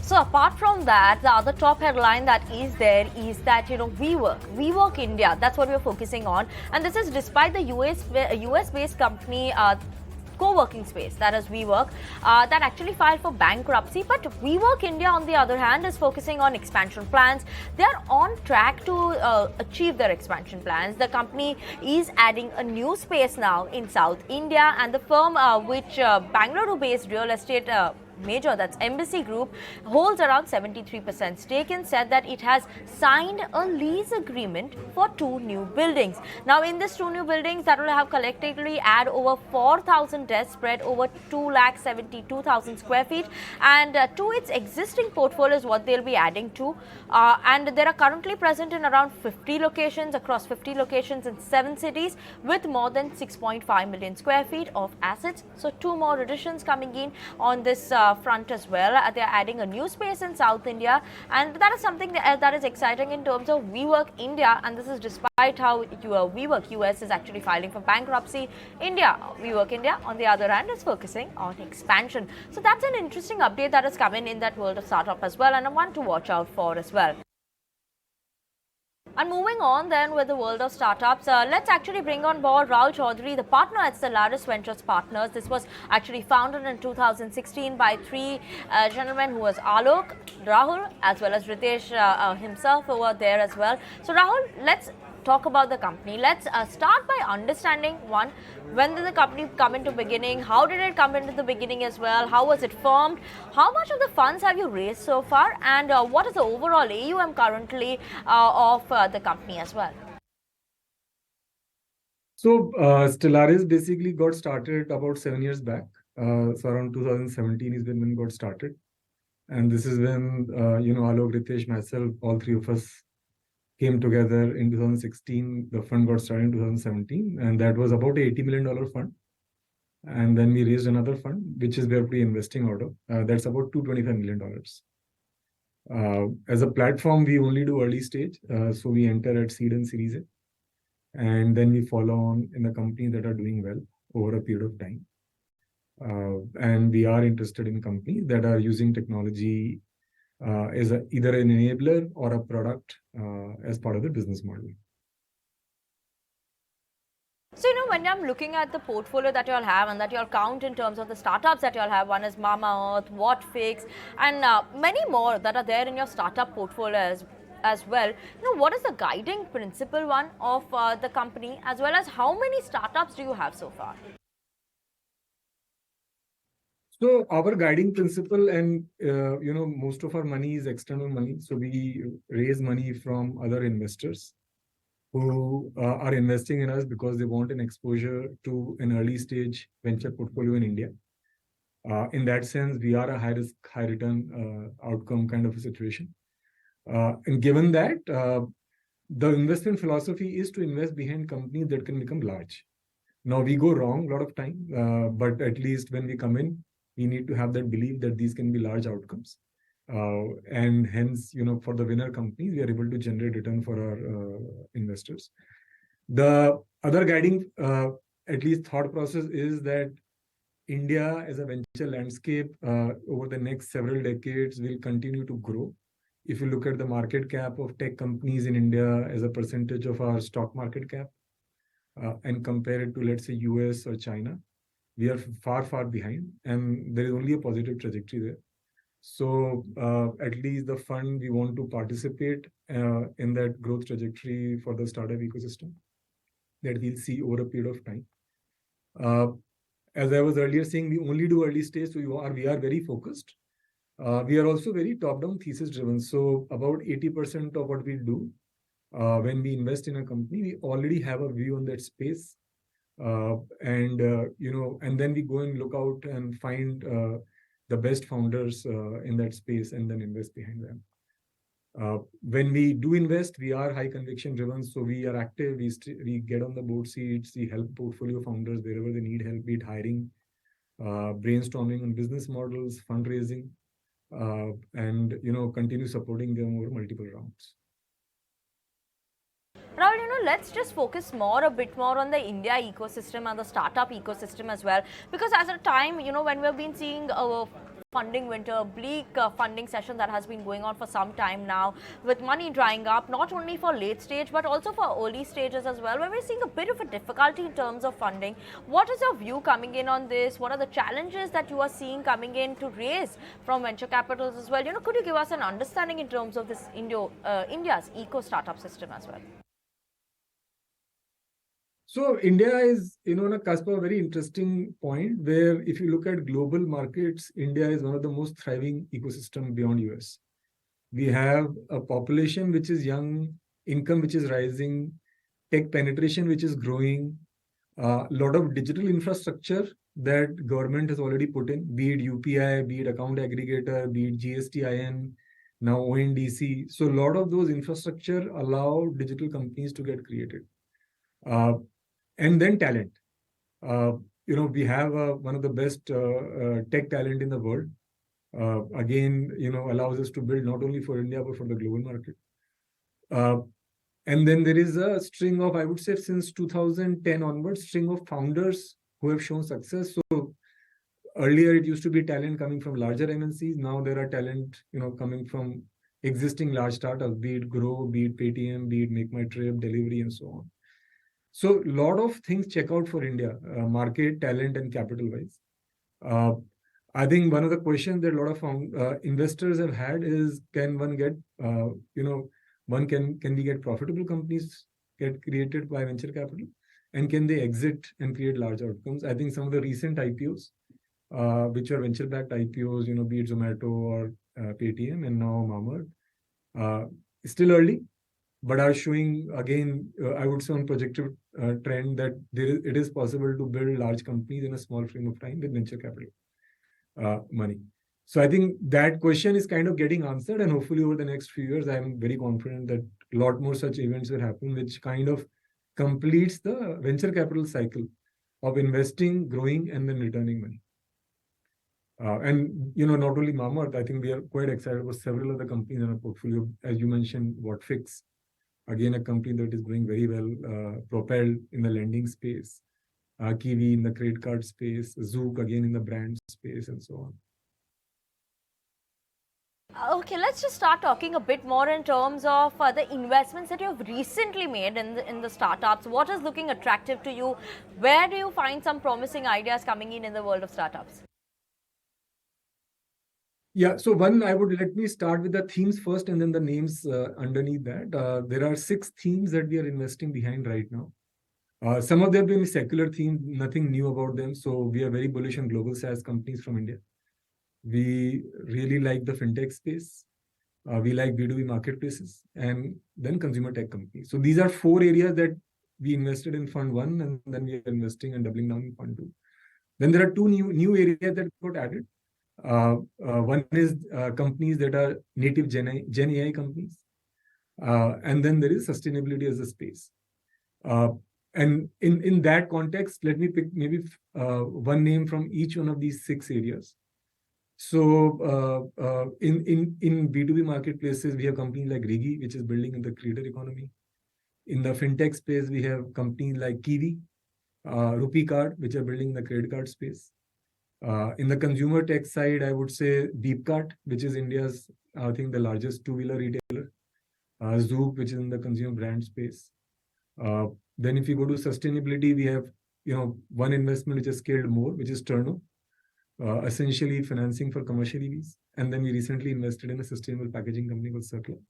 So apart from that, the other top headline that is there is that, WeWork India, that's what we're focusing on. And this is despite the US-based company co-working space, that is WeWork, that actually filed for bankruptcy. But WeWork India, on the other hand, is focusing on expansion plans. They are on track to achieve their expansion plans. The company is adding a new space now in South India, and the firm which Bangalore-based real estate major, that's Embassy Group, holds around 73% stake and said that it has signed a lease agreement for 2 new buildings. Now, in these 2 new buildings, that will have collectively add over 4,000 desks spread over 272,000 square feet, and to its existing portfolio is what they'll be adding to. And they are currently present in around 50 locations, across 50 locations in 7 cities, with more than 6.5 million square feet of assets. So 2 more additions coming in on this front as well. They are adding a new space in South India, and that is something that is exciting in terms of WeWork India, and this is despite how WeWork US is actually filing for bankruptcy. WeWork India, on the other hand, is focusing on expansion. So that's an interesting update that has come in that world of startup as well, and one to watch out for as well. And moving on then with the world of startups, let's actually bring on board Rahul Chowdhri, the partner at Stellaris Venture Partners. This was actually founded in 2016 by 3 gentlemen, who was Alok, Rahul, as well as Ritesh himself over there as well. So Rahul, let's talk about the company. Let's start by understanding, one, when did the company come into beginning? How did it come into the beginning as well? How was it formed? How much of the funds have you raised so far? And what is the overall AUM currently of the company as well? So Stellaris basically got started about 7 years back. So around 2017 is when it got started. And this is when, Alok, Ritesh, myself, all 3 of us came together in 2016. The fund got started in 2017, and that was about $80 million fund. And then we raised another fund, which is where we're investing out of. That's about $225 million. As a platform, we only do early stage. So we enter at seed and series A. And then we follow on in the companies that are doing well over a period of time. And we are interested in companies that are using technology as either an enabler or a product as part of the business model. So, when I'm looking at the portfolio that you all have and that you all count in terms of the startups that you all have, one is Mama Earth, Whatfix, and many more that are there in your startup portfolio as well. What is the guiding principle one of the company, as well as how many startups do you have so far? So our guiding principle, and most of our money is external money. So we raise money from other investors who are investing in us because they want an exposure to an early stage venture portfolio in India. In that sense, we are a high risk, high return outcome kind of a situation. And given that, the investment philosophy is to invest behind companies that can become large. Now we go wrong a lot of time, but at least when we come in, we need to have that belief that these can be large outcomes. And hence, for the winner companies, we are able to generate return for our investors. The other guiding, at least thought process, is that India as a venture landscape over the next several decades will continue to grow. If you look at the market cap of tech companies in India as a percentage of our stock market cap, and compare it to, let's say, US or China, we are far, far behind, and there is only a positive trajectory there. So at least the fund, we want to participate in that growth trajectory for the startup ecosystem that we'll see over a period of time. As I was earlier saying, we only do early stage, so we are very focused. We are also very top-down thesis driven. So about 80% of what we do when we invest in a company, we already have a view on that space. And then we go and look out and find the best founders in that space and then invest behind them. When we do invest, we are high conviction driven. So we are active. We get on the board seats. We help portfolio founders wherever they need help, be it hiring, brainstorming on business models, fundraising, and continue supporting them over multiple rounds. Rahul, let's just focus a bit more on the India ecosystem and the startup ecosystem as well. Because as a time, when we've been seeing funding winter, bleak funding session that has been going on for some time now, with money drying up, not only for late stage but also for early stages as well, where we're seeing a bit of a difficulty in terms of funding. What is your view coming in on this? What are the challenges that you are seeing coming in to raise from venture capitals as well? Could you give us an understanding in terms of this India's eco startup system as well? So India is, on a cusp of a very interesting point where if you look at global markets, India is one of the most thriving ecosystem beyond US. We have a population which is young, income which is rising, tech penetration which is growing, a lot of digital infrastructure that government has already put in, be it UPI, be it account aggregator, be it GSTIN, now ONDC. So a lot of those infrastructure allow digital companies to get created. And then talent. We have one of the best tech talent in the world. Again, allows us to build not only for India, but for the global market. And then there is a string of, I would say, since 2010 onwards, string of founders who have shown success. So earlier it used to be talent coming from larger MNCs. Now there are talent, coming from existing large startups, be it Grow, be it Paytm, be it Make My Trip, Delivery, and so on. So a lot of things check out for India, market, talent, and capital wise. I think one of the questions that a lot of investors have had is, can one get, can we get profitable companies get created by venture capital, and can they exit and create large outcomes? I think some of the recent IPOs, which are venture-backed IPOs, be it Zomato or Paytm, and now Mamaearth, still early, but are showing again, I would say on projected trend that it is possible to build large companies in a small frame of time with venture capital money. So I think that question is kind of getting answered, and hopefully over the next few years, I'm very confident that a lot more such events will happen, which kind of completes the venture capital cycle of investing, growing, and then returning money. And not only Mamaearth, I think we are quite excited about several other companies in our portfolio. As you mentioned, WhatFix, again a company that is going very well. Propelld in the lending space, Kiwi in the credit card space, Zook again in the brand space, and so on. Okay, let's just start talking a bit more in terms of the investments that you have recently made in the startups. What is looking attractive to you? Where do you find some promising ideas coming in the world of startups? Yeah, so let me start with the themes first and then the names underneath that. There are 6 themes that we are investing behind right now. Some of them being secular themes, nothing new about them. So we are very bullish on global SaaS companies from India. We really like the fintech space. We like B2B marketplaces, and then consumer tech companies. So these are 4 areas that we invested in Fund 1, and then we are investing and doubling down in Fund 2. Then there are 2 new areas that got added. One is companies that are native Gen AI companies. And then there is sustainability as a space. And in that context, let me pick maybe one name from each one of these 6 areas. So in B2B marketplaces, we have companies like Rigi, which is building in the creator economy. In the fintech space, we have companies like Kiwi, Rupee Card, which are building the credit card space. In the consumer tech side, I would say Deepcart, which is India's, I think, the largest 2-wheeler retailer. Zook, which is in the consumer brand space. Then if you go to sustainability, we have, one investment which has scaled more, which is Turno, essentially financing for commercial EVs. And then we recently invested in a sustainable packaging company called Circular.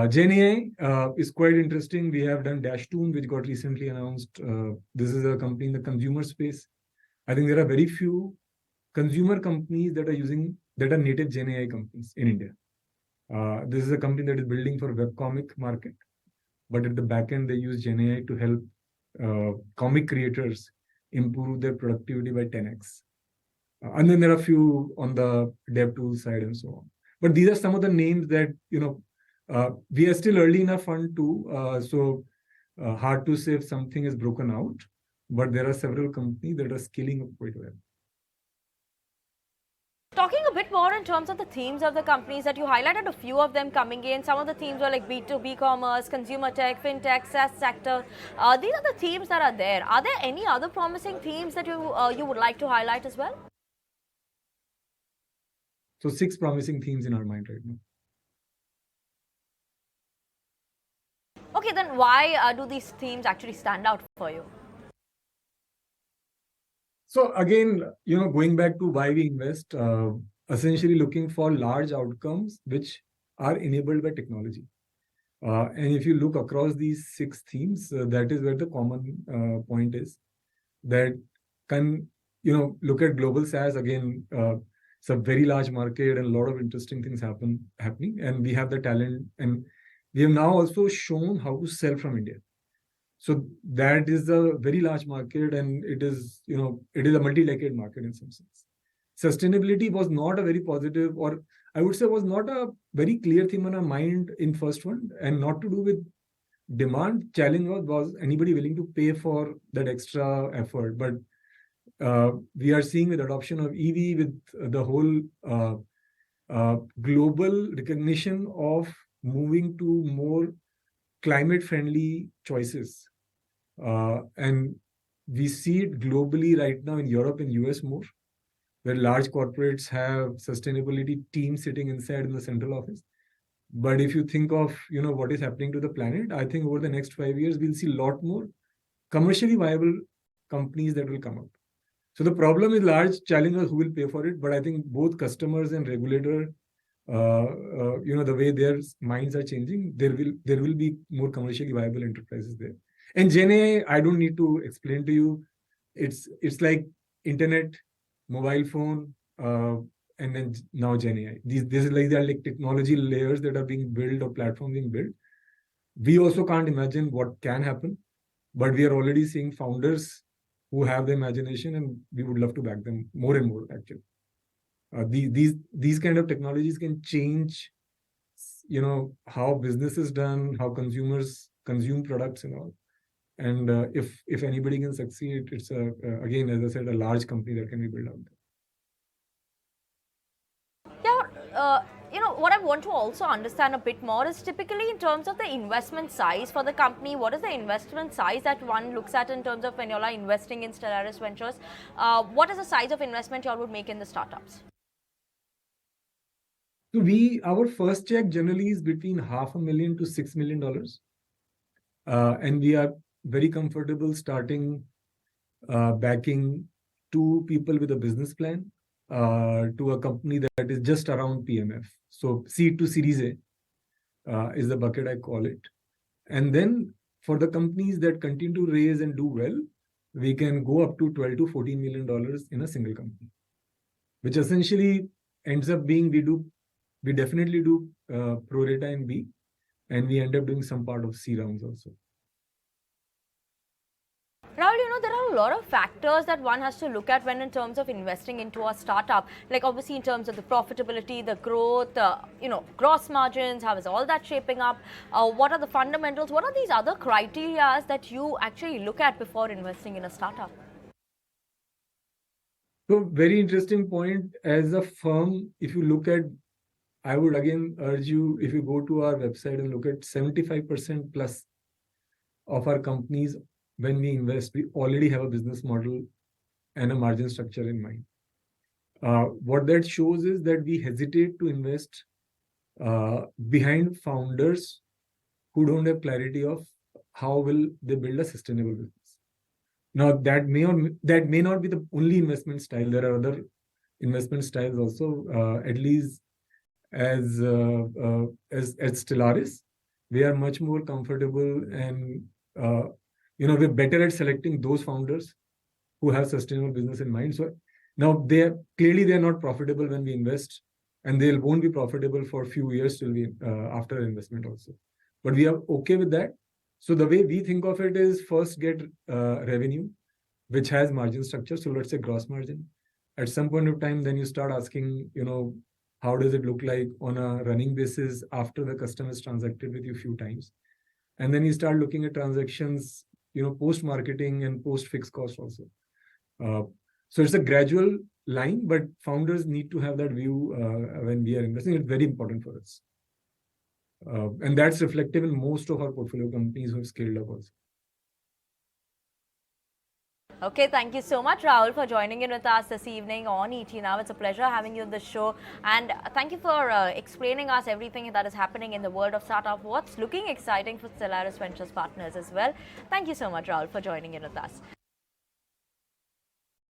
Gen AI is quite interesting. We have done Dashtune, which got recently announced. This is a company in the consumer space. I think there are very few consumer companies that are native Gen AI companies in India. This is a company that is building for webcomic market, but at the back end, they use Gen AI to help comic creators improve their productivity by 10x. And then there are a few on the dev tool side and so on. But these are some of the names that, we are still early in our fund too. So hard to say if something is broken out, but there are several companies that are scaling up quite well. Talking a bit more in terms of the themes of the companies that you highlighted, a few of them coming in. Some of the themes were like B2B commerce, consumer tech, fintech, SaaS sector. These are the themes that are there. Are there any other promising themes that you would like to highlight as well? So 6 promising themes in our mind right now. Okay, then why do these themes actually stand out for you? So again, going back to why we invest, essentially looking for large outcomes which are enabled by technology. And if you look across these 6 themes, that is where the common point is. That can, look at global SaaS again. It's a very large market and a lot of interesting things happening. And we have the talent, and we have now also shown how to sell from India. So that is a very large market, and it is a multi-decade market in some sense. Sustainability was not a very positive, or I would say was not a very clear theme on our mind in first one, and not to do with demand. Challenge was anybody willing to pay for that extra effort. But we are seeing with adoption of EV, with the whole global recognition of moving to more climate-friendly choices. And we see it globally right now in Europe and US more, where large corporates have sustainability teams sitting inside in the central office. But if you think of what is happening to the planet, I think over the next 5 years, we'll see a lot more commercially viable companies that will come up. So the problem is large challengers who will pay for it. But I think both customers and regulator, the way their minds are changing, there will be more commercially viable enterprises there. And GenAI, I don't need to explain to you. It's like internet, mobile phone, and then now GenAI. These are like technology layers that are being built or platform being built. We also can't imagine what can happen, but we are already seeing founders who have the imagination, and we would love to back them more and more. Actually, these kind of technologies can change, how business is done, how consumers consume products and all. And if anybody can succeed, it's again, as I said, a large company that can be built out there. Yeah, what I want to also understand a bit more is typically in terms of the investment size for the company. What is the investment size that one looks at in terms of when you're investing in Stellaris Ventures? What is the size of investment you all would make in the startups? So our first check generally is between $500,000 to $6 million. And we are very comfortable starting backing 2 people with a business plan to a company that is just around PMF. So seed to Series A is the bucket, I call it. And then for the companies that continue to raise and do well, we can go up to $12 to $14 million in a single company, which essentially ends up being we definitely do pro rata in B, and we end up doing some part of C rounds also. Rahul, there are a lot of factors that one has to look at when in terms of investing into a startup. Like obviously in terms of the profitability, the growth, gross margins, how is all that shaping up? What are the fundamentals? What are these other criteria that you actually look at before investing in a startup? So very interesting point. As a firm, if you look at, I would again urge you, if you go to our website and look at 75% plus of our companies, when we invest, we already have a business model and a margin structure in mind. What that shows is that we hesitate to invest behind founders who don't have clarity of how will they build a sustainable business. Now, that may not be the only investment style. There are other investment styles also. At least as Stellaris, we are much more comfortable, and we're better at selecting those founders who have sustainable business in mind. So now they're not profitable when we invest, and they won't be profitable for a few years till after investment also. But we are okay with that. So the way we think of it is first get revenue, which has margin structure. So let's say gross margin. At some point of time, then you start asking, how does it look like on a running basis after the customer has transacted with you a few times? And then you start looking at transactions, post-marketing and post-fixed cost also. So it's a gradual line, but founders need to have that view when we are investing. It's very important for us. And that's reflective in most of our portfolio companies who have scaled up also. Okay, thank you so much, Rahul, for joining in with us this evening on ET Now. It's a pleasure having you on the show, and thank you for explaining us everything that is happening in the world of startup. What's looking exciting for Stellaris Ventures Partners as well. Thank you so much, Rahul, for joining in with us.